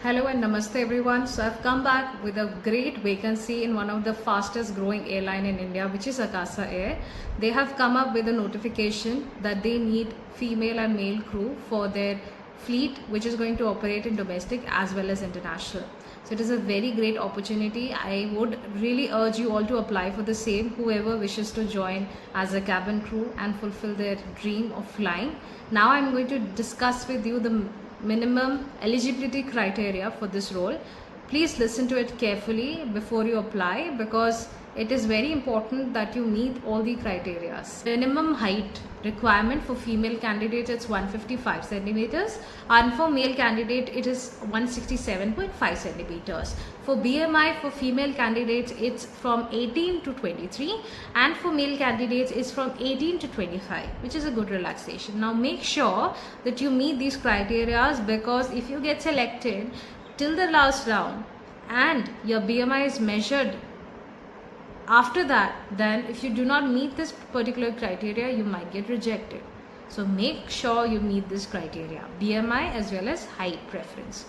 Hello and namaste everyone. So I've come back with a great vacancy in one of the fastest growing airline in India, which is Akasa Air. They have come up with a notification that they need female and male crew for their fleet, which is going to operate in domestic as well as international. So it is a very great opportunity. I would really urge you all to apply for the same, whoever wishes to join as a cabin crew and fulfill their dream of flying. Now I'm going to discuss with you the minimum eligibility criteria for this role. Please listen to it carefully before you apply, because it is very important that you meet all the criteria. Minimum height requirement for female candidate it's 155 centimeters, and for male candidate it is 167.5 centimeters. For BMI for female candidates it's from 18 to 23, and for male candidates it's from 18 to 25, which is a good relaxation. Now make sure that you meet these criteria, because if you get selected till the last round and your BMI is measured after that, then if you do not meet this particular criteria, you might get rejected. So make sure you meet this criteria, BMI as well as height preference.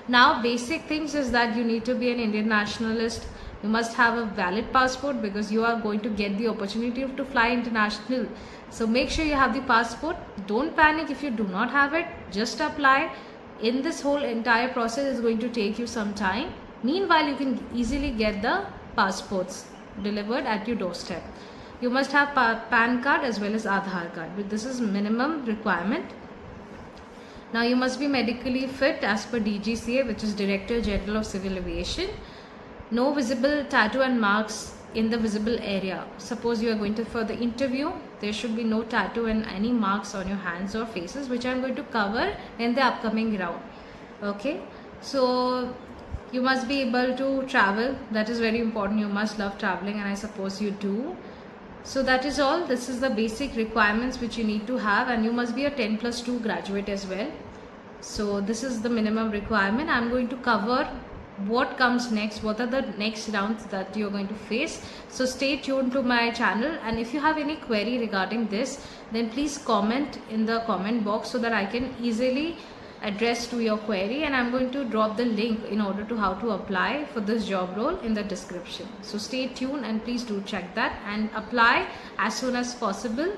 Now basic things is that you need to be an Indian nationalist. You must have a valid passport, because you are going to get the opportunity to fly international. So make sure you have the passport. Don't panic if you do not have it. Just apply. In this whole entire process is going to take you some time. Meanwhile, you can easily get the passports delivered at your doorstep. You must have PAN card as well as Aadhaar card, but this is minimum requirement. Now you must be medically fit as per DGCA, which is Director General of Civil Aviation. No visible tattoo and marks in the visible area. Suppose you are going to for the interview, there should be no tattoo and any marks on your hands or faces, which I am going to cover in the upcoming round. Okay, so you must be able to travel. That is very important. You must love traveling, and I suppose you do. So that is all. This is the basic requirements which you need to have, and you must be a 10+2 graduate as well. So this is the minimum requirement. I'm going to cover what comes next, what are the next rounds that you're going to face. So stay tuned to my channel, and if you have any query regarding this, then please comment in the comment box so that I can easily address to your query, and I'm going to drop the link in order to how to apply for this job role in the description. So stay tuned and please do check that and apply as soon as possible.